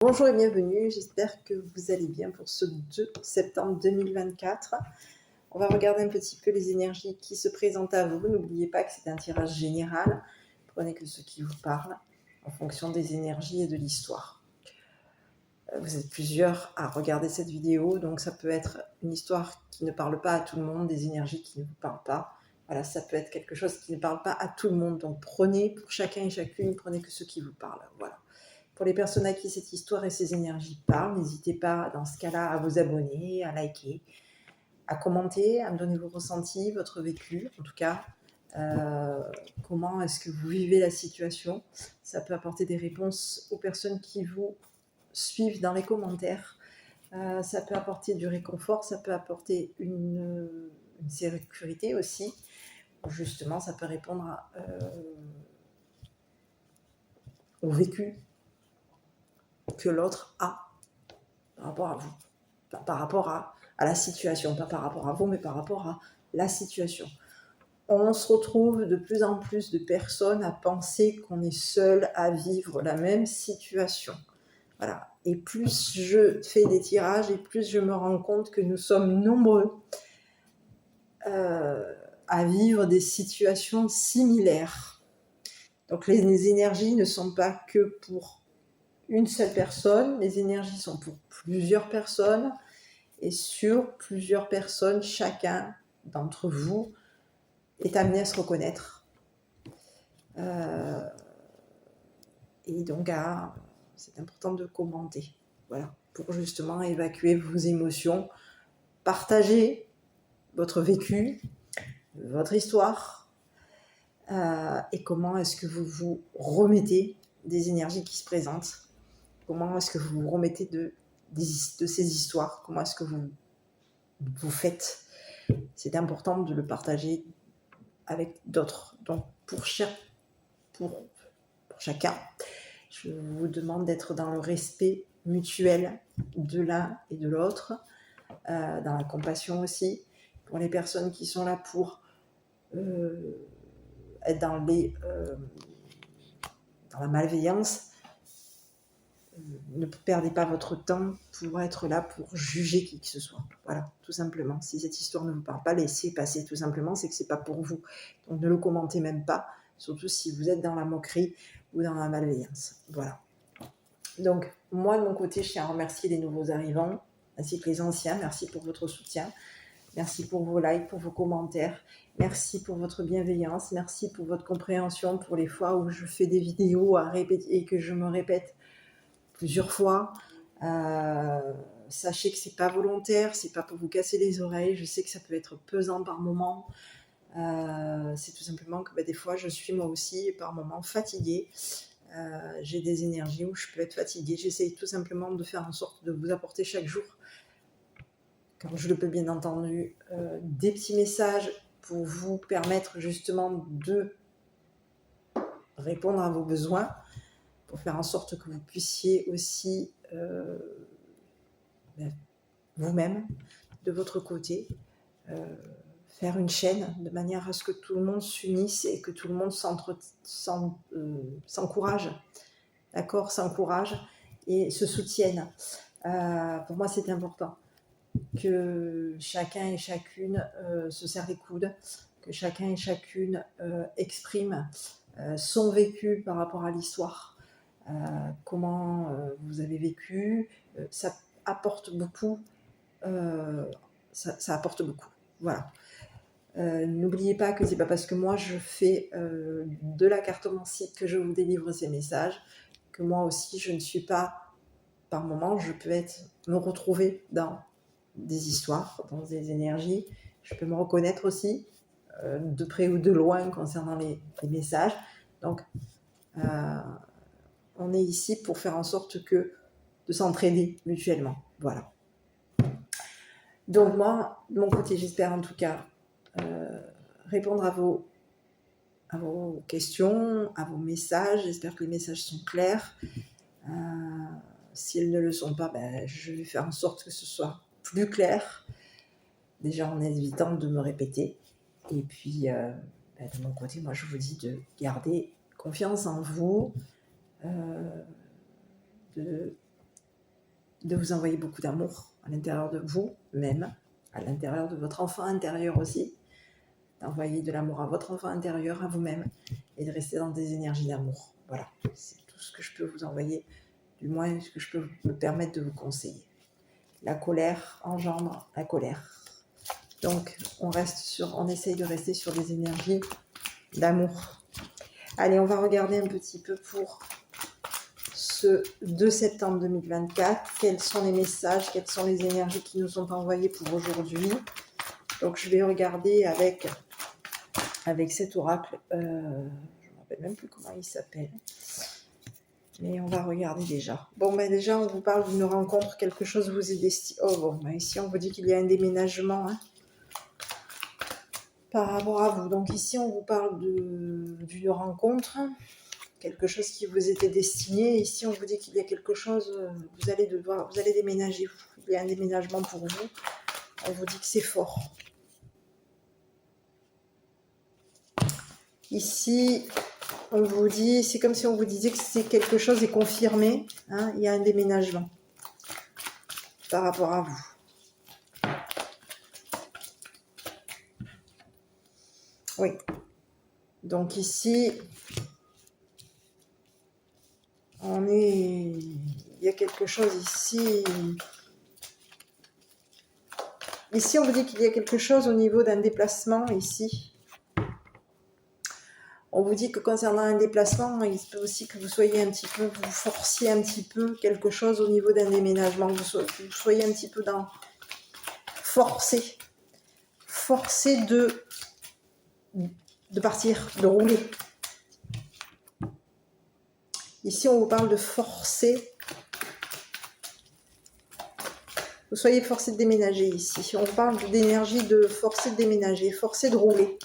Bonjour et bienvenue, j'espère que vous allez bien pour ce 2 septembre 2024. On va regarder un petit peu les énergies qui se présentent à vous. N'oubliez pas que c'est un tirage général. Prenez que ce qui vous parle en fonction des énergies et de l'histoire. Vous êtes plusieurs à regarder cette vidéo, donc ça peut être une histoire qui ne parle pas à tout le monde, des énergies qui ne vous parlent pas. Voilà, ça peut être quelque chose qui ne parle pas à tout le monde. Donc prenez pour chacun et chacune, prenez que ce qui vous parle. Voilà. Pour les personnes à qui cette histoire et ces énergies parlent, n'hésitez pas dans ce cas-là à vous abonner, à liker, à commenter, à me donner vos ressentis, votre vécu, en tout cas. Comment est-ce que vous vivez la situation? Ça peut apporter des réponses aux personnes qui vous suivent dans les commentaires. Ça peut apporter du réconfort, ça peut apporter une sécurité aussi. Justement, ça peut répondre au vécu que l'autre a par rapport à vous, par rapport à la situation, pas par rapport à vous, mais par rapport à la situation. On se retrouve de plus en plus de personnes à penser qu'on est seul à vivre la même situation. Voilà. Et plus je fais des tirages, et plus je me rends compte que nous sommes nombreux à vivre des situations similaires. Donc les énergies ne sont pas que pour une seule personne, les énergies sont pour plusieurs personnes, et sur plusieurs personnes, chacun d'entre vous est amené à se reconnaître. Et donc, c'est important de commenter, voilà, pour justement évacuer vos émotions, partager votre vécu, votre histoire, et comment est-ce que vous vous remettez des énergies qui se présentent, comment est-ce que vous vous remettez de ces histoires, comment est-ce que vous faites. C'est important de le partager avec d'autres. Donc pour chacun, je vous demande d'être dans le respect mutuel de l'un et de l'autre, dans la compassion aussi. Pour les personnes qui sont là pour être dans la malveillance, ne perdez pas votre temps pour être là pour juger qui que ce soit. Voilà, tout simplement. Si cette histoire ne vous parle pas, laissez passer tout simplement, c'est que c'est pas pour vous. Donc ne le commentez même pas, surtout si vous êtes dans la moquerie ou dans la malveillance. Voilà. Donc moi de mon côté, je tiens à remercier les nouveaux arrivants, ainsi que les anciens. Merci pour votre soutien. Merci pour vos likes, pour vos commentaires. Merci pour votre bienveillance. Merci pour votre compréhension pour les fois où je fais des vidéos à répéter et que je me répète plusieurs fois. Sachez que c'est pas volontaire, c'est pas pour vous casser les oreilles. Je sais que ça peut être pesant par moment. C'est tout simplement que des fois je suis moi aussi par moments fatiguée. J'ai des énergies où je peux être fatiguée. J'essaye tout simplement de faire en sorte de vous apporter chaque jour, quand je le peux bien entendu, des petits messages pour vous permettre justement de répondre à vos besoins, pour faire en sorte que vous puissiez aussi vous-même, de votre côté, faire une chaîne de manière à ce que tout le monde s'unisse et que tout le monde s'encourage, d'accord, s'encourage et se soutienne. Pour moi, c'est important que chacun et chacune se serre les coudes, que chacun et chacune exprime son vécu par rapport à l'histoire, comment vous avez vécu, ça apporte beaucoup, ça apporte beaucoup, voilà. N'oubliez pas que c'est pas parce que moi je fais de la cartomancie que je vous délivre ces messages, que moi aussi je ne suis pas, par moments je peux me retrouver dans des histoires, dans des énergies, je peux me reconnaître aussi, de près ou de loin concernant les messages. Donc on est ici pour faire en sorte de s'entraider mutuellement, voilà. Donc moi, de mon côté, j'espère en tout cas répondre à vos questions, à vos messages. J'espère que les messages sont clairs. Si elles ne le sont pas, je vais faire en sorte que ce soit plus clair, déjà en évitant de me répéter. Et puis, de mon côté, moi, je vous dis de garder confiance en vous, de de vous envoyer beaucoup d'amour à l'intérieur de vous-même, à l'intérieur de votre enfant intérieur aussi, d'envoyer de l'amour à votre enfant intérieur, à vous-même, et de rester dans des énergies d'amour. Voilà, c'est tout ce que je peux vous envoyer, du moins ce que je peux me permettre de vous conseiller. La colère engendre la colère. Donc, on essaye de rester sur des énergies d'amour. Allez, on va regarder un petit peu pour ce 2 septembre 2024. Quels sont les messages, quelles sont les énergies qui nous sont envoyées pour aujourd'hui. Donc, je vais regarder avec cet oracle. Je ne me rappelle même plus comment il s'appelle. Mais on va regarder déjà. Bon, ben déjà, on vous parle d'une rencontre, quelque chose vous est destiné. Oh bon, ben ici, on vous dit qu'il y a un déménagement par rapport à vous. Donc ici, on vous parle d'une rencontre, quelque chose qui vous était destiné. Ici, on vous dit qu'il y a quelque chose, vous allez déménager. Il y a un déménagement pour vous. On vous dit que c'est fort. Ici, on vous dit, c'est comme si on vous disait que c'est quelque chose est confirmé. Il y a un déménagement par rapport à vous. Oui. Donc ici, il y a quelque chose ici. Ici, on vous dit qu'il y a quelque chose au niveau d'un déplacement ici. On vous dit que concernant un déplacement, il se peut aussi que vous forciez un petit peu quelque chose au niveau d'un déménagement. Vous soyez un petit peu dans forcer de partir, de rouler. Ici, on vous parle de forcer. Vous soyez forcé de déménager ici. On vous parle d'énergie de forcer de déménager, forcer de rouler.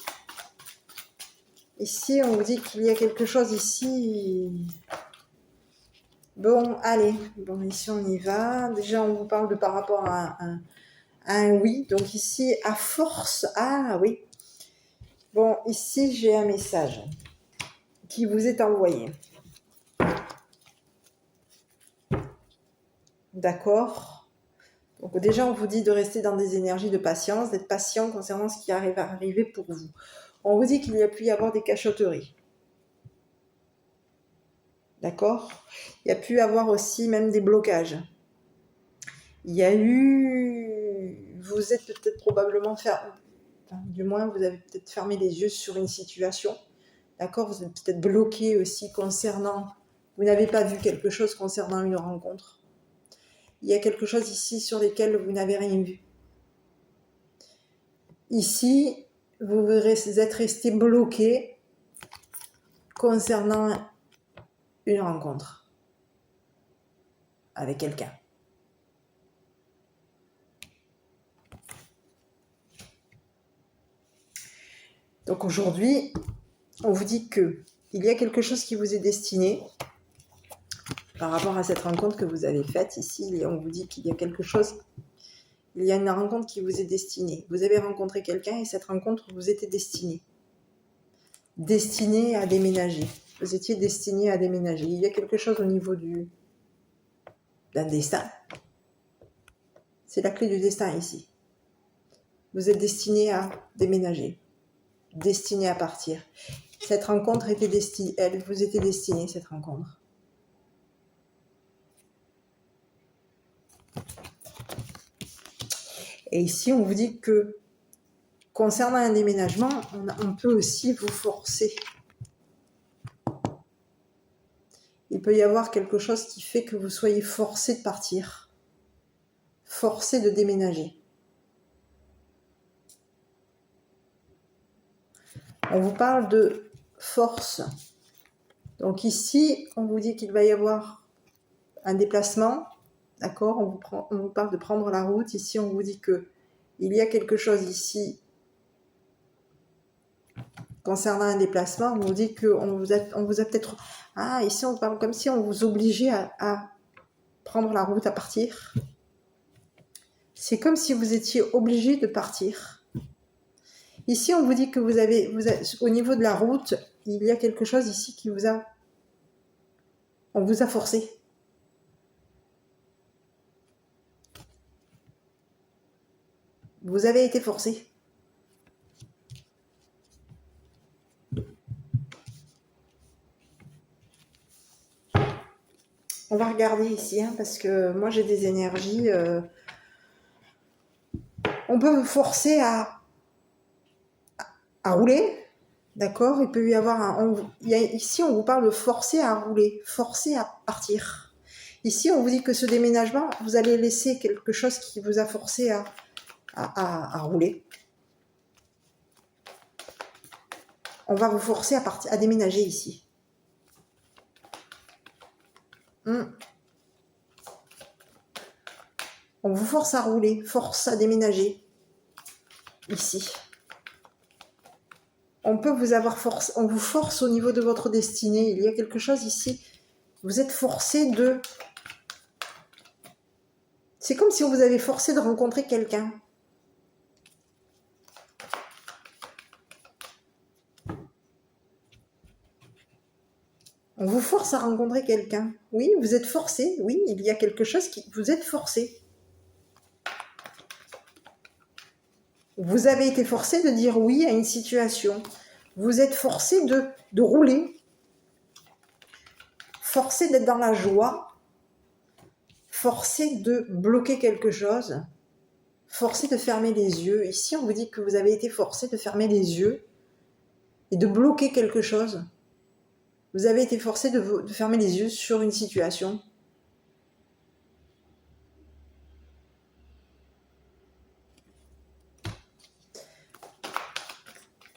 Ici, on vous dit qu'il y a quelque chose ici. Bon, allez. Bon, ici, on y va. Déjà, on vous parle de par rapport à un oui. Donc ici, à force. Ah oui. Bon, ici, j'ai un message qui vous est envoyé. D'accord. Donc déjà, on vous dit de rester dans des énergies de patience, d'être patient concernant ce qui arrive à arriver pour vous. On vous dit qu'il y a pu y avoir des cachotteries. D'accord. Il y a pu y avoir aussi même des blocages. Il y a eu... Vous êtes peut-être probablement du moins, vous avez peut-être fermé les yeux sur une situation. D'accord. Vous êtes peut-être bloqué aussi concernant... Vous n'avez pas vu quelque chose concernant une rencontre. Il y a quelque chose ici sur lequel vous n'avez rien vu. Ici, vous êtes resté bloqué concernant une rencontre avec quelqu'un. Donc aujourd'hui, on vous dit qu'il y a quelque chose qui vous est destiné par rapport à cette rencontre que vous avez faite ici. On vous dit qu'il y a quelque chose, il y a une rencontre qui vous est destinée. Vous avez rencontré quelqu'un et cette rencontre vous était destinée. Destinée à déménager. Vous étiez destiné à déménager. Il y a quelque chose au niveau d'un destin. C'est la clé du destin ici. Vous êtes destiné à déménager. Destiné à partir. Cette rencontre était destinée, elle vous était destinée, cette rencontre. Et ici, on vous dit que concernant un déménagement, on peut aussi vous forcer. Il peut y avoir quelque chose qui fait que vous soyez forcé de partir, forcé de déménager. On vous parle de force. Donc ici, on vous dit qu'il va y avoir un déplacement. D'accord, on vous parle de prendre la route. Ici, on vous dit que il y a quelque chose ici concernant un déplacement. On vous dit qu'on vous a peut-être... Ah, ici, on parle comme si on vous obligeait à prendre la route, à partir. C'est comme si vous étiez obligé de partir. Ici, on vous dit que vous avez au niveau de la route, il y a quelque chose ici qui vous a... On vous a forcé. Vous avez été forcé. On va regarder ici, hein, parce que moi j'ai des énergies. On peut vous forcer à rouler, d'accord. Il peut y avoir ici on vous parle de forcer à rouler, forcer à partir. Ici on vous dit que ce déménagement, vous allez laisser quelque chose qui vous a forcé à rouler. On va vous forcer à déménager ici. On vous force à rouler, force à déménager ici. On peut vous avoir force, on vous force au niveau de votre destinée. Il y a quelque chose ici. Vous êtes forcé de... C'est comme si on vous avait forcé de rencontrer quelqu'un. On vous force à rencontrer quelqu'un. Oui, vous êtes forcé. Oui, il y a quelque chose qui... Vous êtes forcé. Vous avez été forcé de dire oui à une situation. Vous êtes forcé de rouler. Forcé d'être dans la joie. Forcé de bloquer quelque chose. Forcé de fermer les yeux. Ici, on vous dit que vous avez été forcé de fermer les yeux et de bloquer quelque chose. Vous avez été forcé de fermer les yeux sur une situation.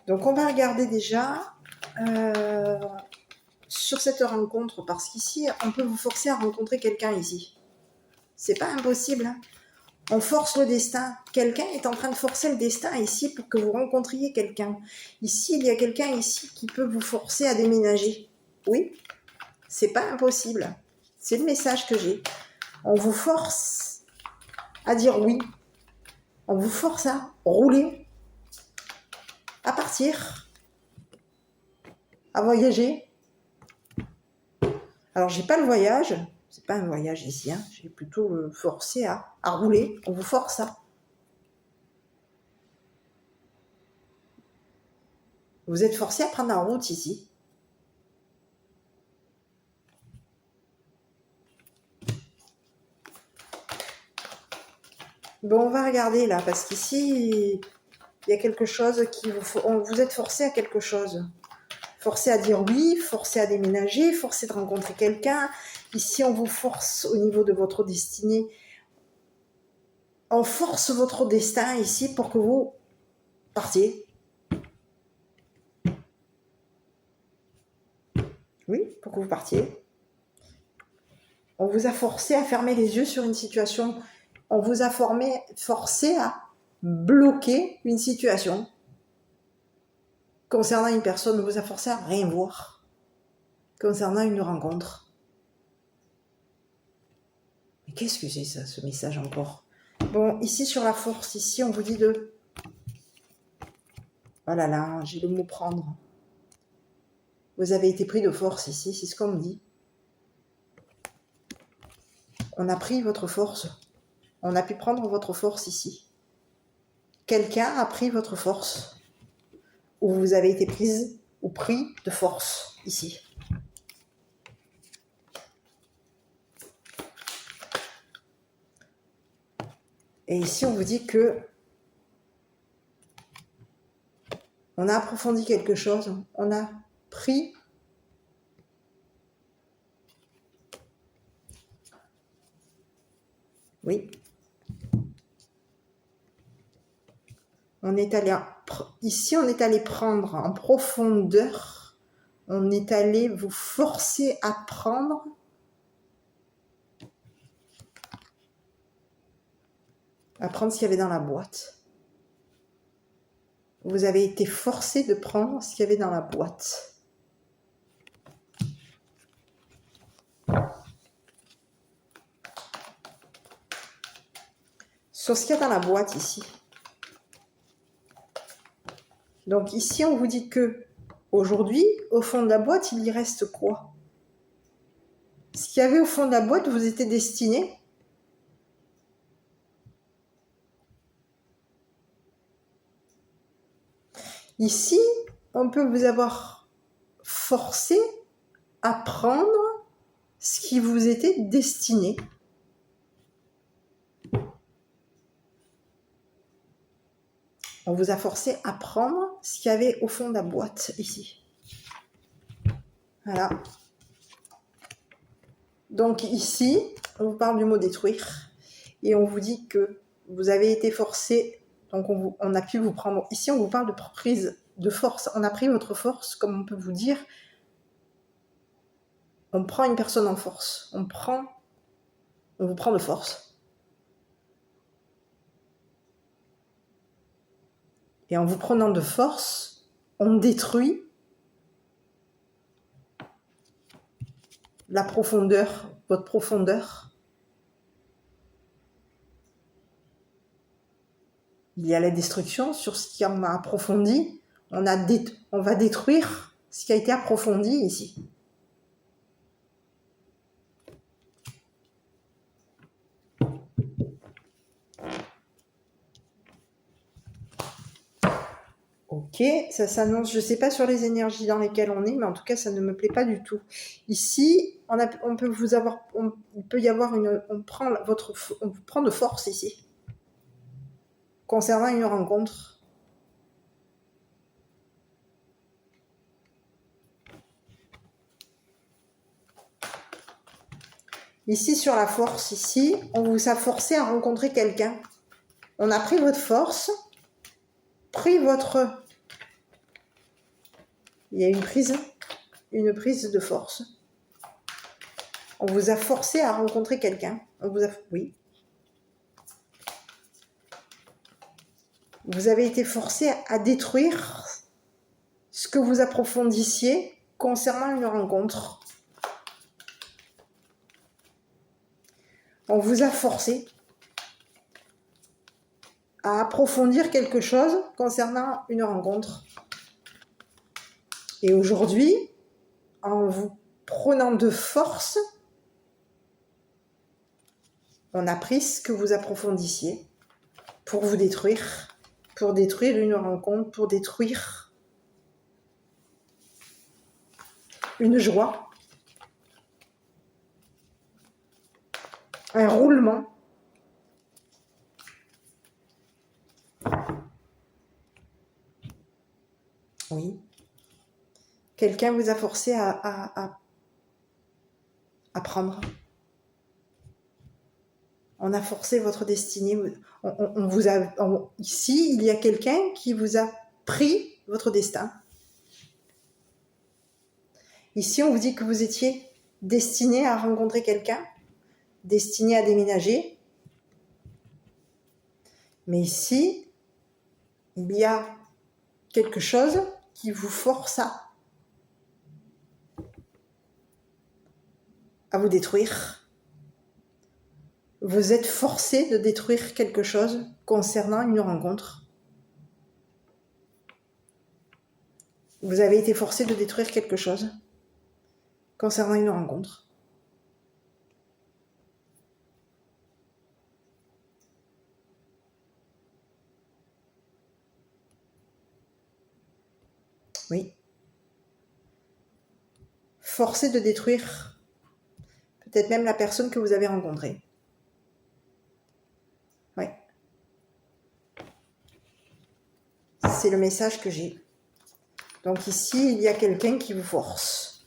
Donc on va regarder déjà sur cette rencontre, parce qu'ici, on peut vous forcer à rencontrer quelqu'un ici. C'est pas impossible, hein. On force le destin. Quelqu'un est en train de forcer le destin ici pour que vous rencontriez quelqu'un. Ici, il y a quelqu'un ici qui peut vous forcer à déménager. Oui, c'est pas impossible. C'est le message que j'ai. On vous force à dire oui. On vous force à rouler, à partir, à voyager. Alors, j'ai pas le voyage. C'est pas un voyage ici, hein. J'ai plutôt forcé à rouler. On vous force à. Vous êtes forcé à prendre la route ici. Bon, on va regarder là, parce qu'ici, il y a quelque chose qui vous êtes forcé à quelque chose. Forcé à dire oui, forcé à déménager, forcé de rencontrer quelqu'un. Ici, on vous force au niveau de votre destinée. On force votre destin ici pour que vous partiez. Oui, pour que vous partiez. On vous a forcé à fermer les yeux sur une situation. On vous a forcé à bloquer une situation. Concernant une personne, on vous a forcé à rien voir. Concernant une rencontre. Mais qu'est-ce que c'est ça, ce message encore? Bon, ici sur la force, ici on vous dit de... Oh là là, j'ai le mot prendre. Vous avez été pris de force ici, c'est ce qu'on me dit. On a pris votre force. On a pu prendre votre force ici. Quelqu'un a pris votre force. Ou vous avez été prise ou pris de force ici. Et ici, on vous dit que on a approfondi quelque chose. On a pris... Oui. Ici, on est allé prendre en profondeur. On est allé vous forcer à prendre ce qu'il y avait dans la boîte. Vous avez été forcé de prendre ce qu'il y avait dans la boîte. Sur ce qu'il y a dans la boîte ici. Donc ici, on vous dit que aujourd'hui, au fond de la boîte, il y reste quoi? Ce qu'il y avait au fond de la boîte vous était destiné. Ici, on peut vous avoir forcé à prendre ce qui vous était destiné. On vous a forcé à prendre ce qu'il y avait au fond de la boîte, ici. Voilà. Donc ici, on vous parle du mot détruire. Et on vous dit que vous avez été forcé, donc on a pu vous prendre. Ici, on vous parle de prise de force. On a pris votre force, comme on peut vous dire. On prend une personne en force. On vous prend de force. Et en vous prenant de force, on détruit la profondeur, votre profondeur. Il y a la destruction sur ce qui en a approfondi. On va détruire ce qui a été approfondi ici. Ok, ça s'annonce, je ne sais pas sur les énergies dans lesquelles on est, mais en tout cas, ça ne me plaît pas du tout. Ici, on peut vous avoir, il peut y avoir on vous prend de force ici, concernant une rencontre. Ici, sur la force, ici, on vous a forcé à rencontrer quelqu'un. On a pris votre force, il y a une prise de force. On vous a forcé à rencontrer quelqu'un. Oui. Vous avez été forcé à détruire ce que vous approfondissiez concernant une rencontre. On vous a forcé à approfondir quelque chose concernant une rencontre. Et aujourd'hui, en vous prenant de force, on a pris ce que vous approfondissiez pour vous détruire, pour détruire une rencontre, pour détruire une joie, un roulement. Oui. Quelqu'un vous a forcé à prendre. On a forcé votre destinée. Ici, il y a quelqu'un qui vous a pris votre destin. Ici, on vous dit que vous étiez destiné à rencontrer quelqu'un, destiné à déménager. Mais ici, il y a quelque chose qui vous force à vous détruire. Vous êtes forcé de détruire quelque chose concernant une rencontre. Vous avez été forcé de détruire quelque chose concernant une rencontre. Oui. Forcé de détruire peut-être même la personne que vous avez rencontrée. Oui. C'est le message que j'ai. Donc ici, il y a quelqu'un qui vous force.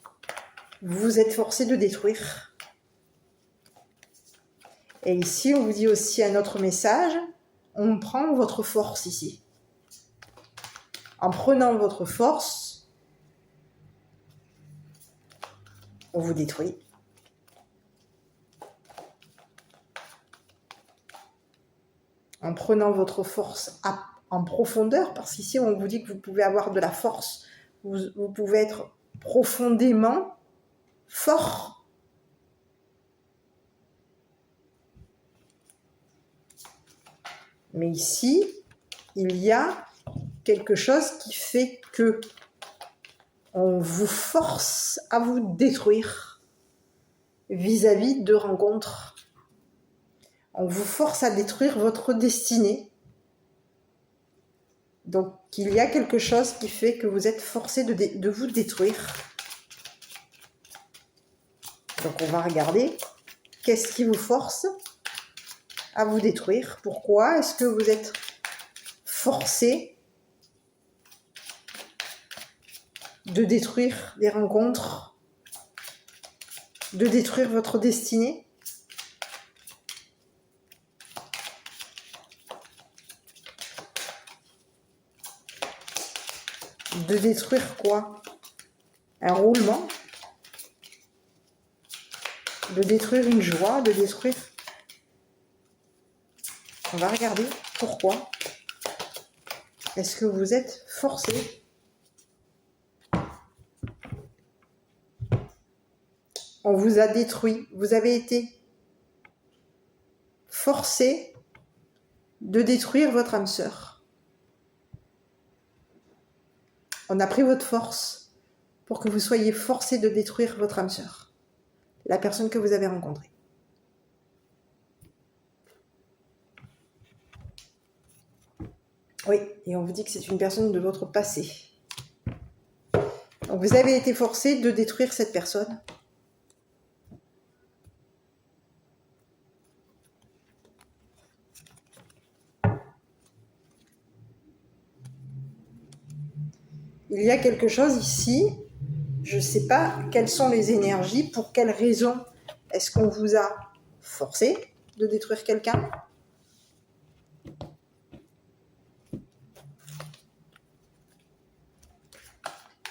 Vous êtes forcé de détruire. Et ici, on vous dit aussi un autre message. On prend votre force ici. En prenant votre force, on vous détruit. En prenant votre force en profondeur, parce qu'ici, on vous dit que vous pouvez avoir de la force. Vous pouvez être profondément fort. Mais ici, il y a quelque chose qui fait que on vous force à vous détruire vis-à-vis de rencontres. On vous force à détruire votre destinée Donc, il y a quelque chose qui fait que vous êtes forcé de vous détruire. Donc, on va regarder qu'est-ce qui vous force à vous détruire. Pourquoi est-ce que vous êtes forcé de détruire des rencontres, de détruire votre destinée? De détruire quoi? Un roulement? De détruire une joie? De détruire... On va regarder pourquoi est-ce que vous êtes forcé. On vous a détruit. Vous avez été forcé de détruire votre âme sœur. On a pris votre force pour que vous soyez forcé de détruire votre âme sœur, la personne que vous avez rencontrée. Oui, et on vous dit que c'est une personne de votre passé. Donc vous avez été forcé de détruire cette personne. Il y a quelque chose ici, je ne sais pas quelles sont les énergies, pour quelles raisons est-ce qu'on vous a forcé de détruire quelqu'un.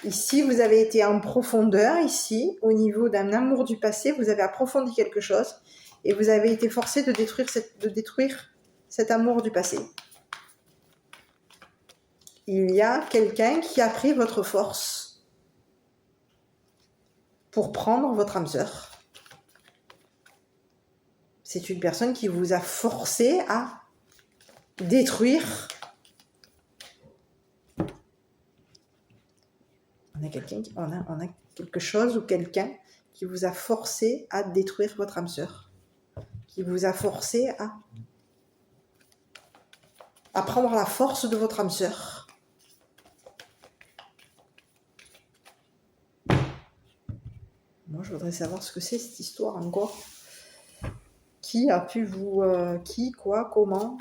Ici, vous avez été en profondeur, ici, au niveau d'un amour du passé, vous avez approfondi quelque chose et vous avez été forcé de détruire cet amour du passé. Il y a quelqu'un qui a pris votre force pour prendre votre âme sœur. C'est une personne qui vous a forcé à détruire. On a quelque chose ou quelqu'un qui vous a forcé à détruire votre âme sœur, qui vous a forcé à prendre la force de votre âme sœur. Moi, je voudrais savoir ce que c'est cette histoire encore. Qui a pu vous... qui, quoi, comment?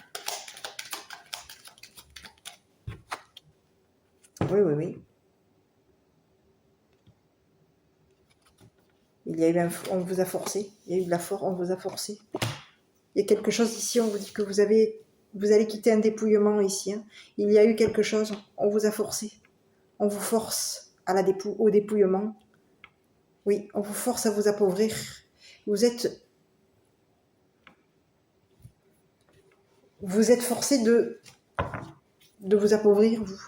Oui, oui, oui. Il y a eu on vous a forcé. Il y a eu de la force, on vous a forcé. Il y a quelque chose ici, on vous dit que vous allez quitter un dépouillement ici. Hein. Il y a eu quelque chose, on vous a forcé. On vous force au dépouillement. Oui, on vous force à vous appauvrir. Vous êtes forcé de vous appauvrir, vous.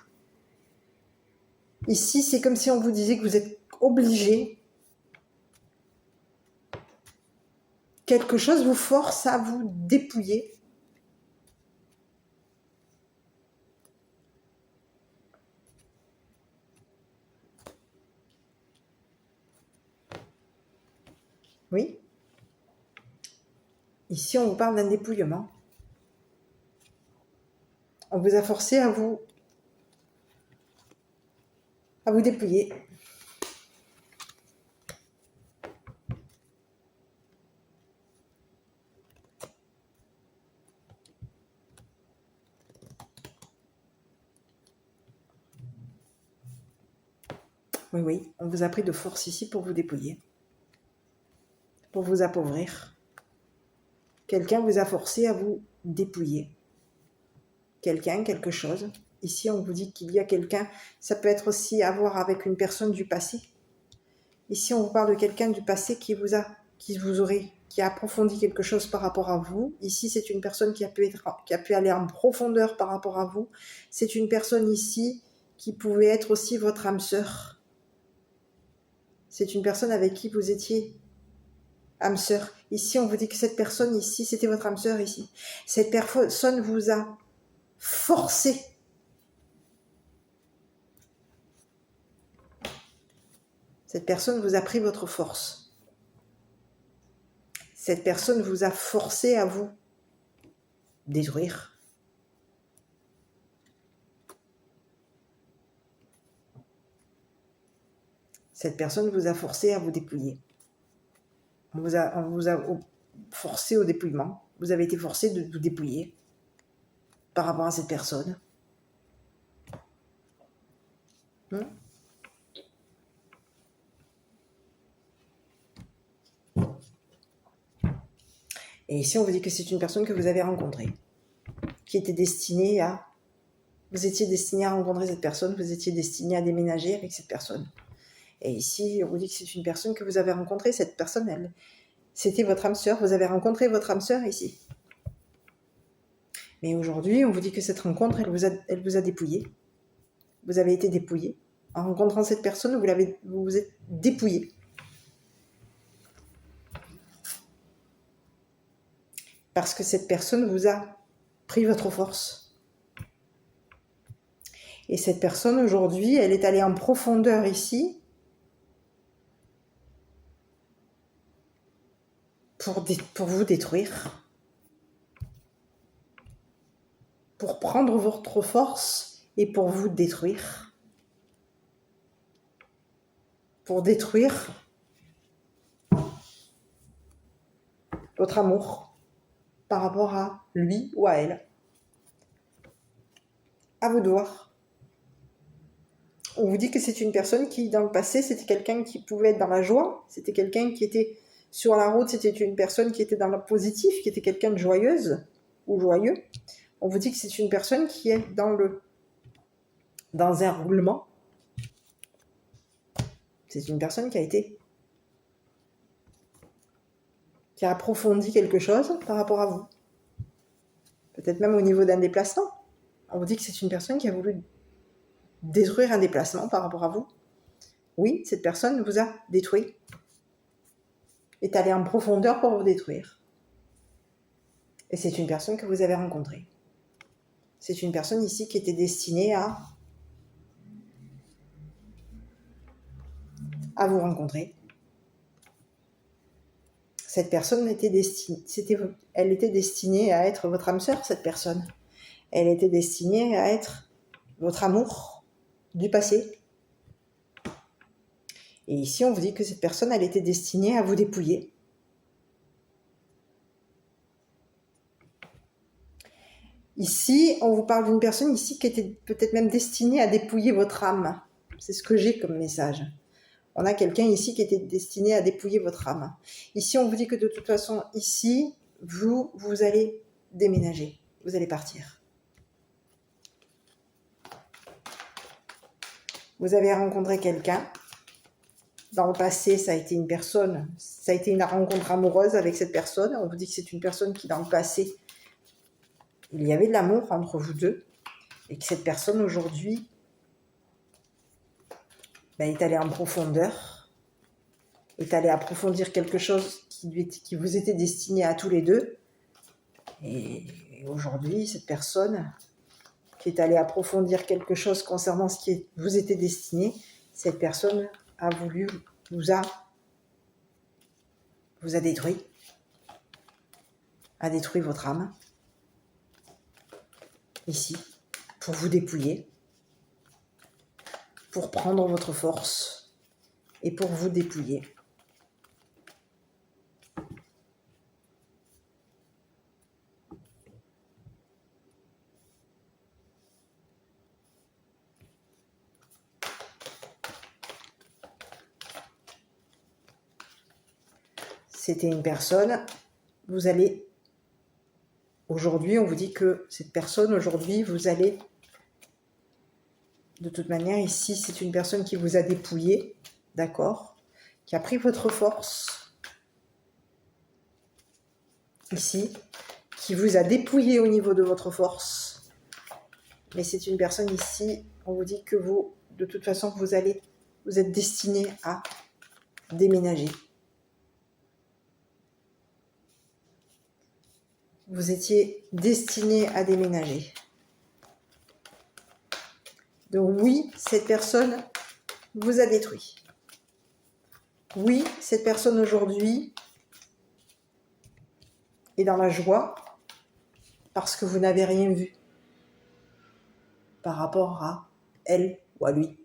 Ici, c'est comme si on vous disait que vous êtes obligé. Quelque chose vous force à vous dépouiller. Oui. Ici, on vous parle d'un dépouillement. On vous a forcé à vous dépouiller. Oui, oui, on vous a pris de force ici pour vous dépouiller, pour vous appauvrir. Quelqu'un vous a forcé à vous dépouiller. Quelqu'un, quelque chose. Ici, on vous dit qu'il y a quelqu'un. Ça peut être aussi à voir avec une personne du passé. Ici, on vous parle de quelqu'un du passé qui a approfondi quelque chose par rapport à vous. Ici, c'est une personne qui a pu aller en profondeur par rapport à vous. C'est une personne ici qui pouvait être aussi votre âme sœur. C'est une personne avec qui vous étiez âme sœur. Ici, on vous dit que cette personne ici, c'était votre âme sœur ici. Cette personne vous a forcé. Cette personne vous a pris votre force. Cette personne vous a forcé à vous détruire. Cette personne vous a forcé à vous dépouiller. On vous a forcé au dépouillement. Vous avez été forcé de vous dépouiller par rapport à cette personne. Et ici, on vous dit que c'est une personne que vous avez rencontrée, qui était destinée à... Vous étiez destiné à rencontrer cette personne, vous étiez destiné à déménager avec cette personne. Et ici, on vous dit que c'est une personne que vous avez rencontrée. Cette personne, c'était votre âme sœur. Vous avez rencontré votre âme sœur ici. Mais aujourd'hui, on vous dit que cette rencontre, elle vous a dépouillé. Vous avez été dépouillé. En rencontrant cette personne, vous vous êtes dépouillé. Parce que cette personne vous a pris votre force. Et cette personne, aujourd'hui, elle est allée en profondeur ici pour vous détruire. Pour prendre votre force et pour vous détruire. Pour détruire votre amour par rapport à lui ou à elle. À vous de voir. On vous dit que c'est une personne qui, dans le passé, c'était quelqu'un qui pouvait être dans la joie, c'était quelqu'un qui était sur la route, c'était une personne qui était dans le positif, qui était quelqu'un de joyeuse ou joyeux. On vous dit que c'est une personne qui est dans un roulement. C'est une personne qui a approfondi quelque chose par rapport à vous. Peut-être même au niveau d'un déplacement. On vous dit que c'est une personne qui a voulu détruire un déplacement par rapport à vous. Oui, cette personne vous a détruit. Est allée en profondeur pour vous détruire. Et c'est une personne que vous avez rencontrée. C'est une personne ici qui était destinée à vous rencontrer. Cette personne elle était destinée à être votre âme sœur, cette personne. Elle était destinée à être votre amour du passé. Et ici, on vous dit que cette personne, elle était destinée à vous dépouiller. Ici, on vous parle d'une personne ici qui était peut-être même destinée à dépouiller votre âme. C'est ce que j'ai comme message. On a quelqu'un ici qui était destiné à dépouiller votre âme. Ici, on vous dit que de toute façon, ici, vous allez déménager. Vous allez partir. Vous avez rencontré quelqu'un. Dans le passé, ça a été une rencontre amoureuse avec cette personne. On vous dit que c'est une personne qui, dans le passé, il y avait de l'amour entre vous deux. Et que cette personne, aujourd'hui, est allée en profondeur. Est allée approfondir quelque chose qui vous était destiné à tous les deux. Et aujourd'hui, cette personne qui est allée approfondir quelque chose concernant ce qui vous était destiné, cette personne vous a détruit, a détruit votre âme, ici, pour vous dépouiller, pour prendre votre force et pour vous dépouiller. C'était une personne, aujourd'hui, on vous dit que cette personne, aujourd'hui, vous allez, de toute manière, ici, c'est une personne qui vous a dépouillé, d'accord, qui a pris votre force, ici, qui vous a dépouillé au niveau de votre force. Mais c'est une personne ici, on vous dit que vous, de toute façon, vous êtes destiné à déménager. Vous étiez destiné à déménager. Donc oui, cette personne vous a détruit. Oui, cette personne aujourd'hui est dans la joie parce que vous n'avez rien vu par rapport à elle ou à lui.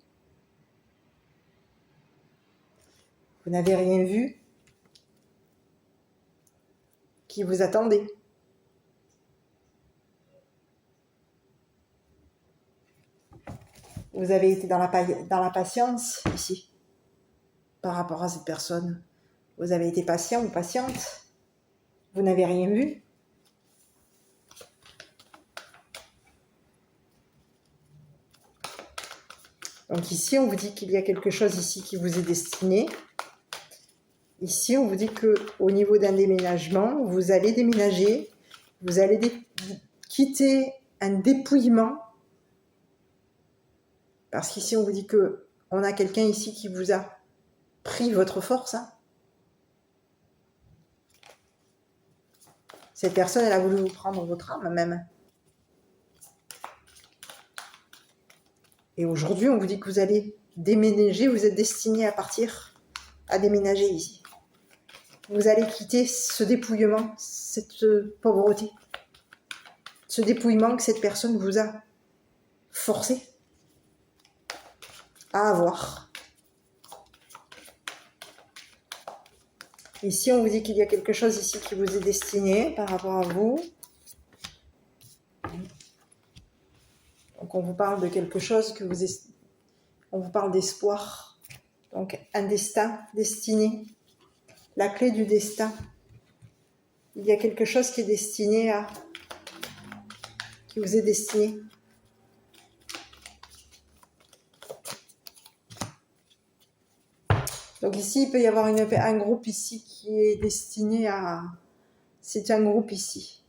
Vous n'avez rien vu qui vous attendait. Vous avez été dans la patience ici, par rapport à cette personne. Vous avez été patient ou patiente. Vous n'avez rien vu. Donc ici, on vous dit qu'il y a quelque chose ici qui vous est destiné. Ici, on vous dit qu'au niveau d'un déménagement, vous allez déménager, vous allez quitter un dépouillement. Parce qu'ici, on vous dit qu'on a quelqu'un ici qui vous a pris votre force. Hein. Cette personne, elle a voulu vous prendre votre âme même. Et aujourd'hui, on vous dit que vous allez déménager, vous êtes destiné à partir, à déménager ici. Vous allez quitter ce dépouillement, cette pauvreté, ce dépouillement que cette personne vous a forcé à avoir. Ici, on vous dit qu'il y a quelque chose ici qui vous est destiné par rapport à vous. Donc, on vous parle de quelque chose que on vous parle d'espoir. Donc, un destin destiné. La clé du destin. Il y a quelque chose qui est destiné qui vous est destiné. Donc ici, il peut y avoir un groupe ici qui est destiné à... C'est un groupe ici.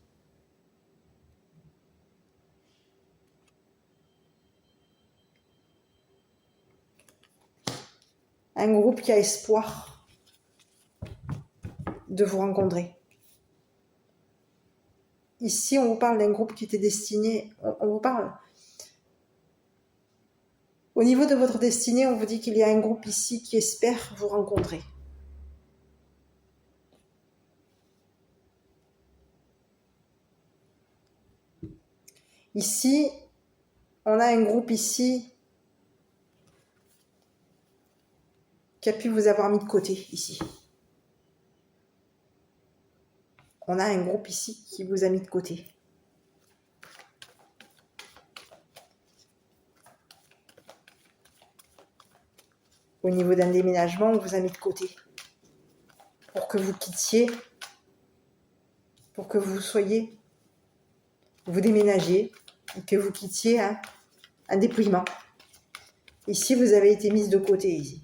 Un groupe qui a espoir de vous rencontrer. Ici, on vous parle d'un groupe qui était destiné... On vous parle... Au niveau de votre destinée, on vous dit qu'il y a un groupe ici qui espère vous rencontrer. Ici, on a un groupe ici qui a pu vous avoir mis de côté, ici. On a un groupe ici qui vous a mis de côté. Au niveau d'un déménagement, on vous a mis de côté. Pour que vous quittiez, pour que vous déménagiez, et que vous quittiez un dépouillement. Ici, vous avez été mise de côté, ici.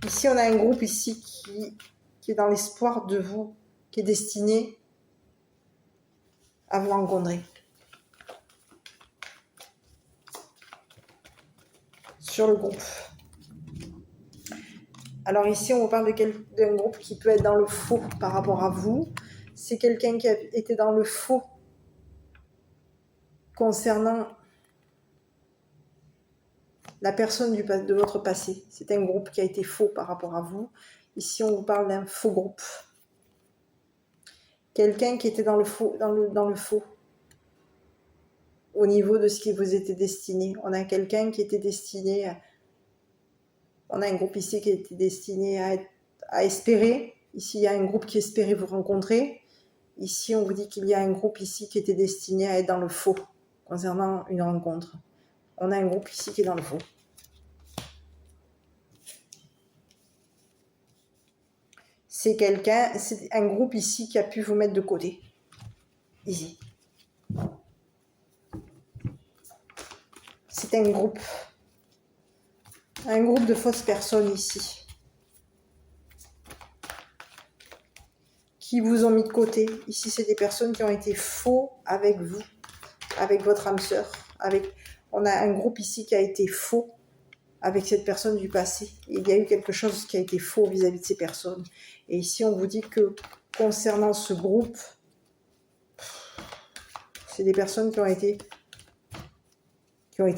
Ici, on a un groupe ici qui est dans l'espoir de vous, qui est destiné à vous rencontrer. Sur le groupe. Alors ici, on vous parle d'un groupe qui peut être dans le faux par rapport à vous. C'est quelqu'un qui a été dans le faux concernant la personne de votre passé. C'est un groupe qui a été faux par rapport à vous. Ici, on vous parle d'un faux groupe. Quelqu'un qui était dans le faux, dans le faux. Au niveau de ce qui vous était destiné. On a quelqu'un qui était destiné on a un groupe ici qui était destiné à espérer. Ici, il y a un groupe qui espérait vous rencontrer. Ici, on vous dit qu'il y a un groupe ici qui était destiné à être dans le faux concernant une rencontre. On a un groupe ici qui est dans le faux. C'est un groupe ici qui a pu vous mettre de côté. Ici. C'est un groupe de fausses personnes ici. Qui vous ont mis de côté. Ici, c'est des personnes qui ont été faux avec vous, avec votre âme sœur. On a un groupe ici qui a été faux avec cette personne du passé. Il y a eu quelque chose qui a été faux vis-à-vis de ces personnes. Et ici, on vous dit que concernant ce groupe, c'est des personnes qui ont été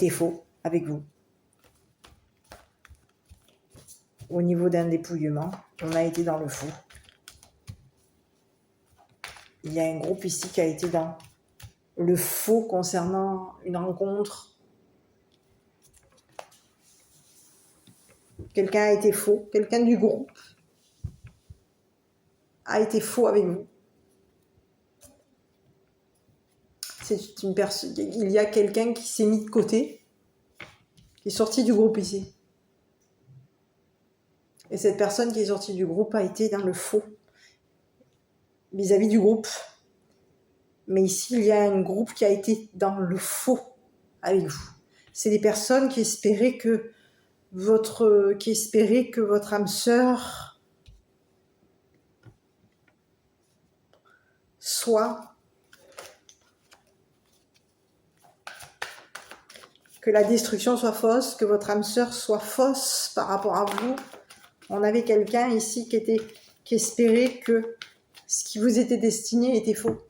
faux avec vous. Au niveau d'un dépouillement, on a été dans le faux. Il y a un groupe ici qui a été dans le faux concernant une rencontre. Quelqu'un a été faux. Quelqu'un du groupe a été faux avec vous. C'est une personne. Il y a quelqu'un qui s'est mis de côté, qui est sorti du groupe ici. Et cette personne qui est sortie du groupe a été dans le faux vis-à-vis du groupe. Mais ici, il y a un groupe qui a été dans le faux avec vous. C'est des personnes qui espéraient que votre âme sœur soit, que la destruction soit fausse, que votre âme sœur soit fausse par rapport à vous. On avait quelqu'un ici qui espérait que ce qui vous était destiné était faux.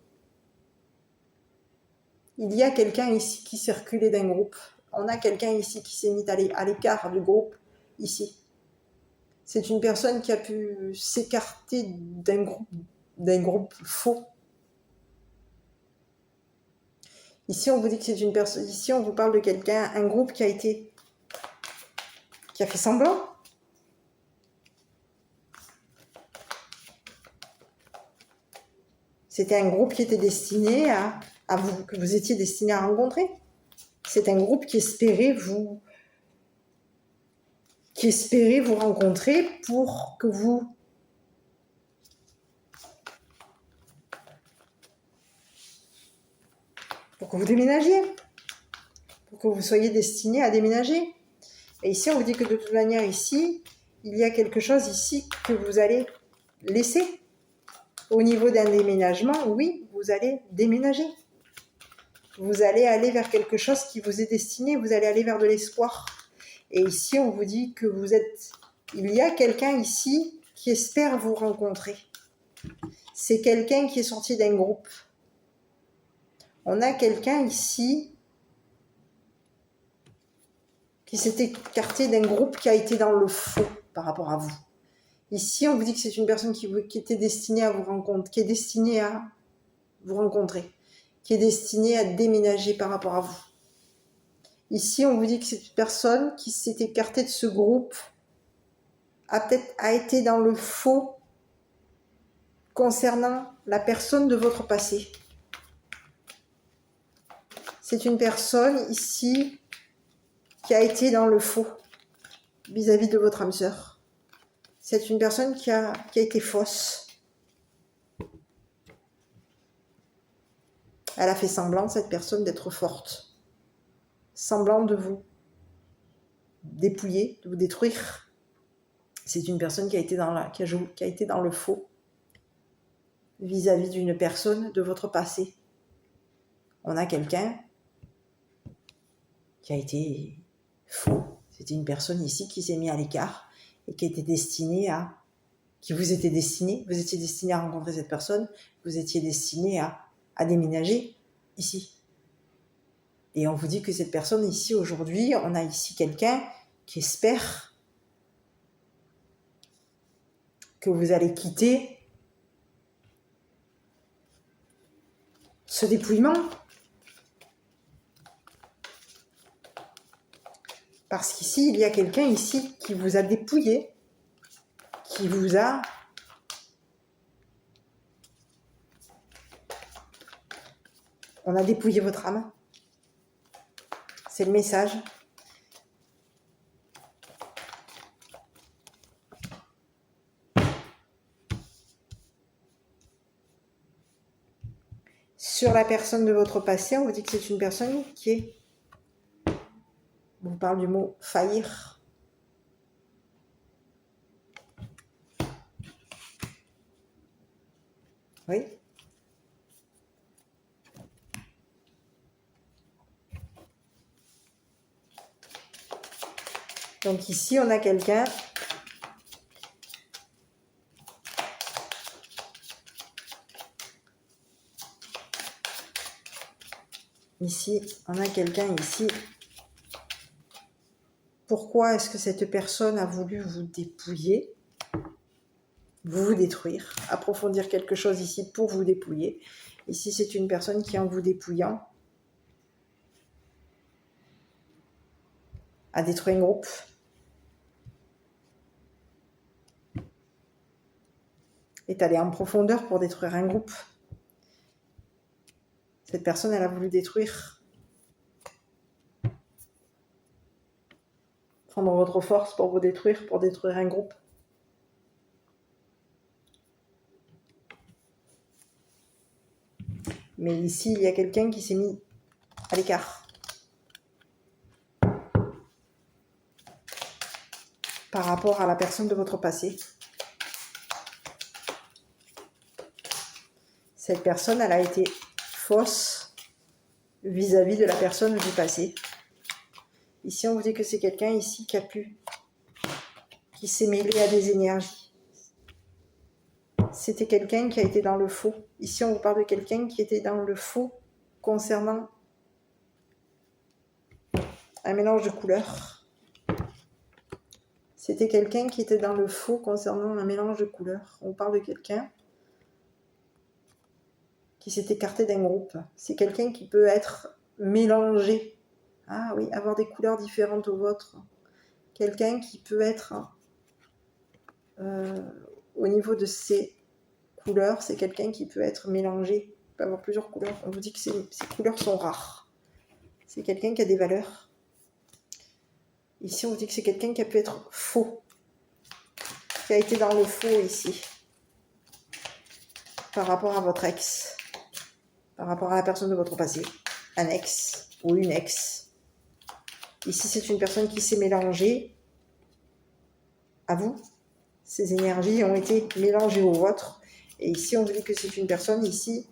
Il y a quelqu'un ici qui s'est reculé d'un groupe. On a quelqu'un ici qui s'est mis à l'écart du groupe, ici. C'est une personne qui a pu s'écarter d'un groupe faux. Ici, on vous dit que c'est une personne. Ici, on vous parle de quelqu'un, un groupe qui a fait semblant. C'était un groupe qui était destiné à vous, que vous étiez destiné à rencontrer. C'est un groupe qui espérait vous rencontrer pour que vous déménagiez, pour que vous soyez destiné à déménager. Et ici, on vous dit que de toute manière, ici, il y a quelque chose ici que vous allez laisser. Au niveau d'un déménagement, oui, vous allez déménager. Vous allez aller vers quelque chose qui vous est destiné, vous allez aller vers de l'espoir. Et ici, on vous dit que il y a quelqu'un ici qui espère vous rencontrer. C'est quelqu'un qui est sorti d'un groupe. On a quelqu'un ici qui s'est écarté d'un groupe qui a été dans le faux par rapport à vous. Ici, on vous dit que c'est une personne qui était destinée à vous rencontrer, qui est destinée à vous rencontrer, qui est destinée à déménager par rapport à vous. Ici, on vous dit que c'est une personne qui s'est écartée de ce groupe, a été dans le faux concernant la personne de votre passé. C'est une personne ici qui a été dans le faux vis-à-vis de votre âme sœur. C'est une personne qui a été fausse. Elle a fait semblant, cette personne, d'être forte. Semblant de vous dépouiller, de vous détruire. C'est une personne qui a été dans le faux vis-à-vis d'une personne de votre passé. On a quelqu'un qui a été faux. C'était une personne ici qui s'est mise à l'écart et qui était destinée vous étiez destiné à rencontrer cette personne, vous étiez destiné à déménager ici. Et on vous dit que cette personne ici, aujourd'hui, on a ici quelqu'un qui espère que vous allez quitter ce dépouillement. Parce qu'ici, il y a quelqu'un ici qui vous a dépouillé, qui vous a on a dépouillé votre âme. C'est le message. Sur la personne de votre passé, on vous dit que c'est une personne qui on vous parle du mot faillir. Oui. Donc ici, on a quelqu'un ici. Pourquoi est-ce que cette personne a voulu vous dépouiller, vous détruire, approfondir quelque chose ici pour vous dépouiller? Ici, c'est une personne qui, en vous dépouillant, a détruit un groupe. est allée en profondeur pour détruire un groupe. Cette personne, elle a voulu détruire, prendre votre force pour vous détruire, pour détruire un groupe. Mais ici, il y a quelqu'un qui s'est mis à l'écart par rapport à la personne de votre passé. Cette personne, elle a été fausse vis-à-vis de la personne du passé. Ici, on vous dit que c'est quelqu'un ici qui s'est mêlé à des énergies. C'était quelqu'un qui a été dans le faux. Ici, on vous parle de quelqu'un qui était dans le faux concernant un mélange de couleurs. C'était quelqu'un qui était dans le faux concernant un mélange de couleurs. On parle de quelqu'un qui s'est écarté d'un groupe. C'est quelqu'un qui peut être mélangé. Ah oui, avoir des couleurs différentes aux vôtres. Quelqu'un qui peut être au niveau de ses couleurs, c'est quelqu'un qui peut être mélangé, il peut avoir plusieurs couleurs. On vous dit que ces couleurs sont rares. C'est quelqu'un qui a des valeurs. Ici, on vous dit que c'est quelqu'un qui a pu être faux, qui a été dans le faux ici, par rapport à votre ex, par rapport à la personne de votre passé, un ex ou une ex. Ici, c'est une personne qui s'est mélangée à vous. Ces énergies ont été mélangées aux vôtres. Et ici, on vous dit que c'est une personne, ici,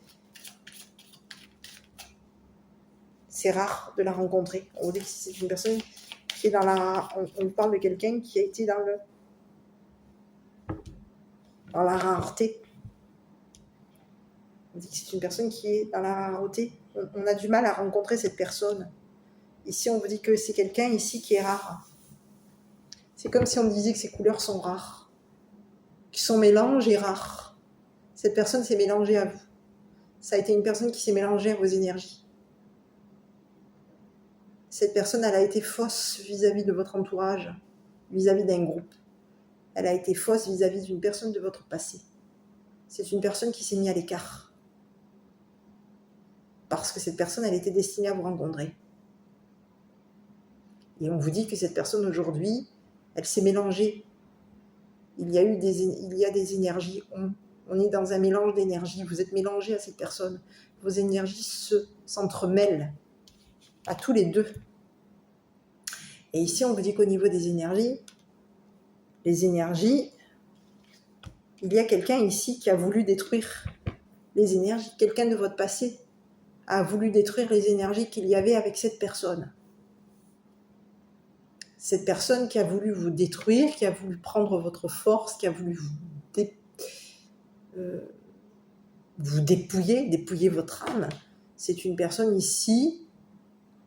c'est rare de la rencontrer. On vous dit que c'est une personne qui est dans la... On parle de quelqu'un qui a été dans la rareté. On dit que c'est une personne qui est dans la rareté. On a du mal à rencontrer cette personne. Ici, on vous dit que c'est quelqu'un ici qui est rare. C'est comme si on disait que ces couleurs sont rares, que son mélange est rare. Cette personne s'est mélangée à vous. Ça a été une personne qui s'est mélangée à vos énergies. Cette personne, elle a été fausse vis-à-vis de votre entourage, vis-à-vis d'un groupe. Elle a été fausse vis-à-vis d'une personne de votre passé. C'est une personne qui s'est mise à l'écart. Parce que cette personne, elle était destinée à vous rencontrer. Et on vous dit que cette personne, aujourd'hui, elle s'est mélangée. Il y a des énergies. On est dans un mélange d'énergie. Vous êtes mélangés à cette personne. Vos énergies s'entremêlent à tous les deux. Et ici, on vous dit qu'au niveau des énergies, les énergies, il y a quelqu'un ici qui a voulu détruire les énergies. Quelqu'un de votre passé a voulu détruire les énergies qu'il y avait avec cette personne. Cette personne qui a voulu vous détruire, qui a voulu prendre votre force, qui a voulu vous dépouiller votre âme, c'est une personne ici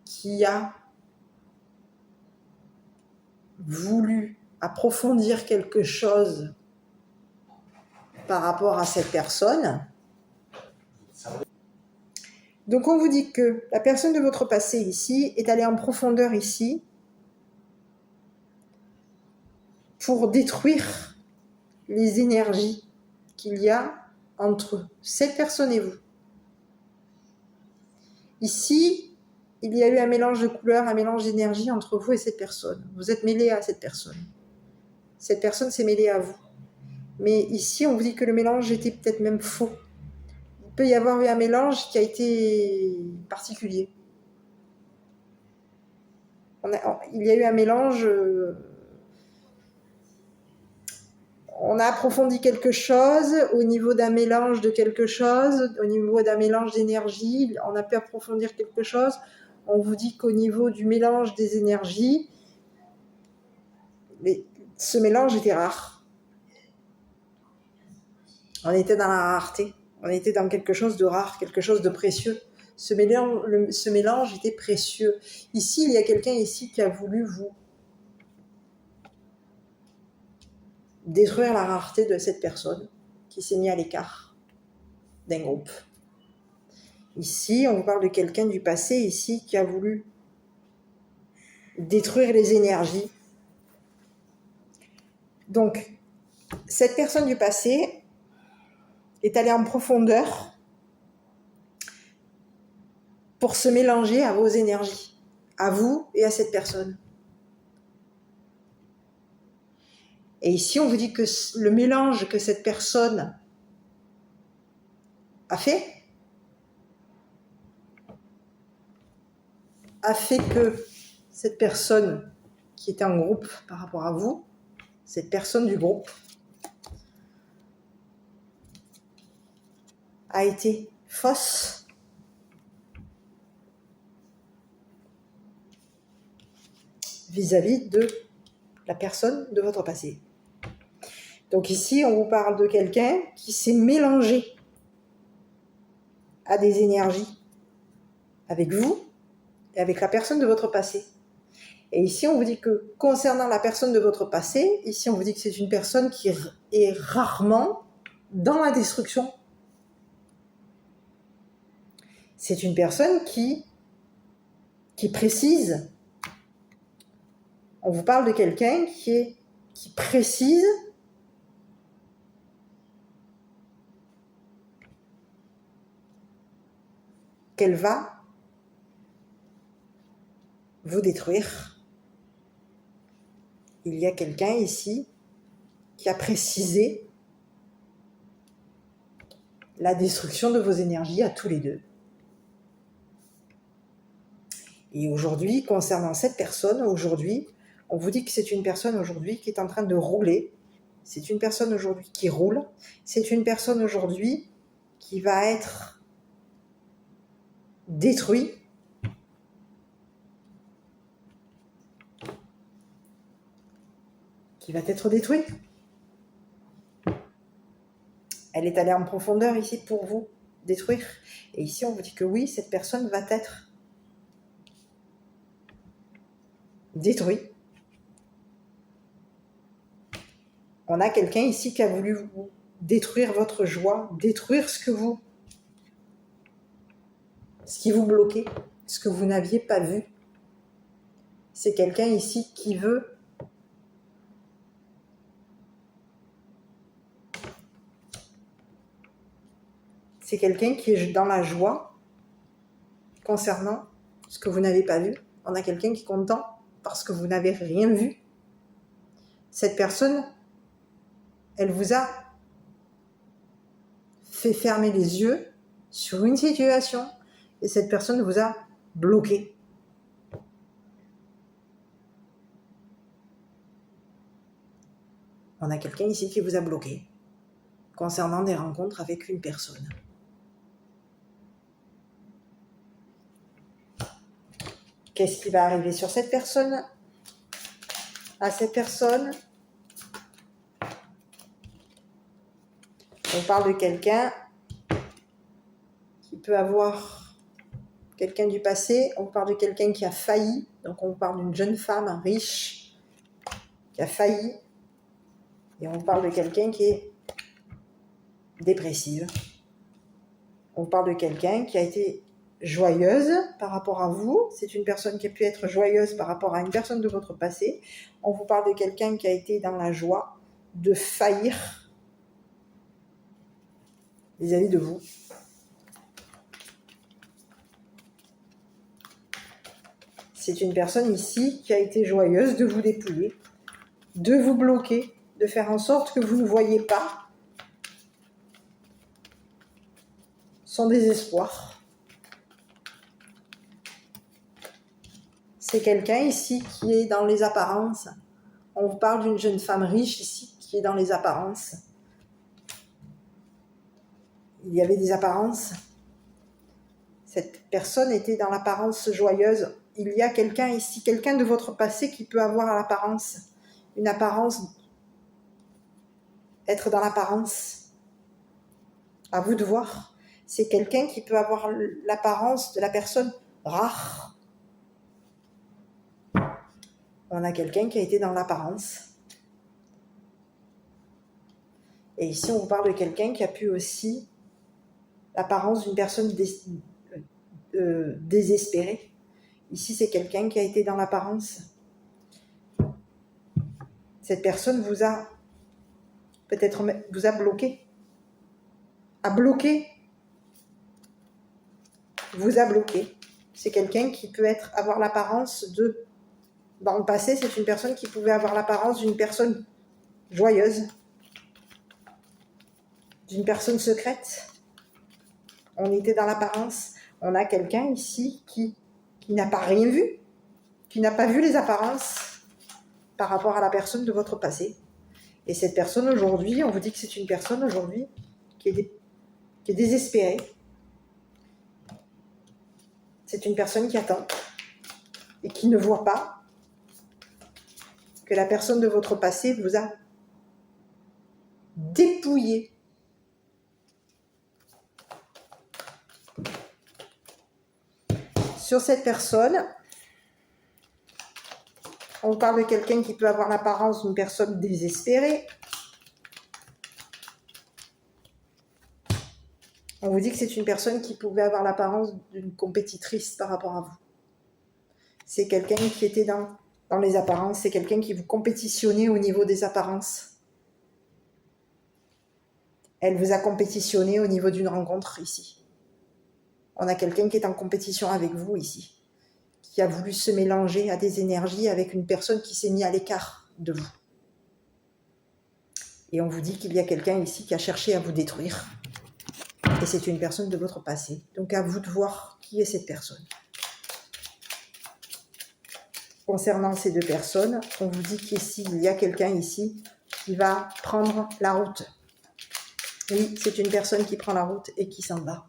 qui a voulu approfondir quelque chose par rapport à cette personne. Donc on vous dit que la personne de votre passé ici est allée en profondeur ici pour détruire les énergies qu'il y a entre cette personne et vous. Ici, il y a eu un mélange de couleurs, un mélange d'énergie entre vous et cette personne. Vous êtes mêlé à cette personne. Cette personne s'est mêlée à vous. Mais ici, on vous dit que le mélange était peut-être même faux. Il peut y avoir eu un mélange qui a été particulier. Il y a eu un mélange... On a approfondi quelque chose au niveau d'un mélange de quelque chose, au niveau d'un mélange d'énergie, on a pu approfondir quelque chose. On vous dit qu'au niveau du mélange des énergies, ce mélange était rare. On était dans la rareté, on était dans quelque chose de rare, quelque chose de précieux. Ce mélange était précieux. Ici, il y a quelqu'un ici qui a voulu vous détruire la rareté de cette personne qui s'est mise à l'écart d'un groupe. Ici, on vous parle de quelqu'un du passé ici qui a voulu détruire les énergies. Donc, cette personne du passé, est allé en profondeur pour se mélanger à vos énergies, à vous et à cette personne. Et ici, on vous dit que le mélange que cette personne a fait que cette personne qui était en groupe par rapport à vous, cette personne du groupe, a été fausse vis-à-vis de la personne de votre passé. Donc ici, on vous parle de quelqu'un qui s'est mélangé à des énergies avec vous et avec la personne de votre passé. Et ici, on vous dit que concernant la personne de votre passé, ici, on vous dit que c'est une personne qui est rarement dans la destruction. C'est une personne qui précise. On vous parle de quelqu'un qui précise qu'elle va vous détruire. Il y a quelqu'un ici qui a précisé la destruction de vos énergies à tous les deux. Et aujourd'hui, concernant cette personne, aujourd'hui, on vous dit que c'est une personne aujourd'hui qui est en train de rouler. C'est une personne aujourd'hui qui roule. C'est une personne aujourd'hui qui va être détruite. Qui va être détruite. Elle est allée en profondeur ici pour vous détruire. Et ici, on vous dit que oui, cette personne va être détruite. On a quelqu'un ici qui a voulu vous détruire votre joie, détruire ce qui vous bloquait, ce que vous n'aviez pas vu. C'est quelqu'un ici qui veut c'est quelqu'un qui est dans la joie concernant ce que vous n'avez pas vu. On a quelqu'un qui est content parce que vous n'avez rien vu. Cette personne, elle vous a fait fermer les yeux sur une situation et cette personne vous a bloqué. On a quelqu'un ici qui vous a bloqué concernant des rencontres avec une personne. Qu'est-ce qui va arriver sur cette personne? À cette personne, on parle de quelqu'un qui peut avoir quelqu'un du passé, on parle de quelqu'un qui a failli, donc on parle d'une jeune femme riche qui a failli, et on parle de quelqu'un qui est dépressive. On parle de quelqu'un qui a été joyeuse par rapport à vous, c'est une personne qui a pu être joyeuse par rapport à une personne de votre passé. On vous parle de quelqu'un qui a été dans la joie de faillir vis-à-vis de vous. C'est une personne ici qui a été joyeuse de vous dépouiller, de vous bloquer, de faire en sorte que vous ne voyez pas son désespoir. C'est quelqu'un ici qui est dans les apparences. On vous parle d'une jeune femme riche ici qui est dans les apparences. Il y avait des apparences. Cette personne était dans l'apparence joyeuse. Il y a quelqu'un ici, quelqu'un de votre passé qui peut avoir l'apparence, une apparence, être dans l'apparence. À vous de voir. C'est quelqu'un qui peut avoir l'apparence de la personne rare. On a quelqu'un qui a été dans l'apparence. Et ici, on vous parle de quelqu'un qui a pu aussi l'apparence d'une personne désespérée. Ici, c'est quelqu'un qui a été dans l'apparence. Cette personne vous a peut-être bloqué. a bloqué, vous a bloqué. C'est quelqu'un qui peut avoir l'apparence de... Dans le passé, c'est une personne qui pouvait avoir l'apparence d'une personne joyeuse, d'une personne secrète. On était dans l'apparence. On a quelqu'un ici qui n'a pas rien vu, qui n'a pas vu les apparences par rapport à la personne de votre passé. Et cette personne aujourd'hui, on vous dit que c'est une personne aujourd'hui qui est désespérée. C'est une personne qui attend et qui ne voit pas que la personne de votre passé vous a dépouillé. Sur cette personne, on parle de quelqu'un qui peut avoir l'apparence d'une personne désespérée. On vous dit que c'est une personne qui pouvait avoir l'apparence d'une compétitrice par rapport à vous. C'est quelqu'un qui était dans les apparences, c'est quelqu'un qui vous compétitionnait au niveau des apparences. Elle vous a compétitionné au niveau d'une rencontre ici. On a quelqu'un qui est en compétition avec vous ici, qui a voulu se mélanger à des énergies avec une personne qui s'est mise à l'écart de vous. Et on vous dit qu'il y a quelqu'un ici qui a cherché à vous détruire. Et c'est une personne de votre passé. Donc à vous de voir qui est cette personne. Concernant ces deux personnes, on vous dit qu'ici, il y a quelqu'un ici qui va prendre la route. Oui, c'est une personne qui prend la route et qui s'en va.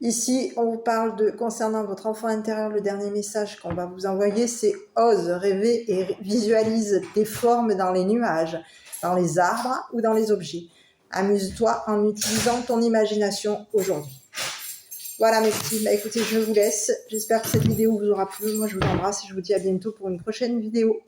Ici, on vous parle concernant votre enfant intérieur, le dernier message qu'on va vous envoyer, c'est « Ose rêver et visualise tes formes dans les nuages, dans les arbres ou dans les objets. Amuse-toi en utilisant ton imagination aujourd'hui. » Voilà mes petits, écoutez, je vous laisse. J'espère que cette vidéo vous aura plu. Moi, je vous embrasse et je vous dis à bientôt pour une prochaine vidéo.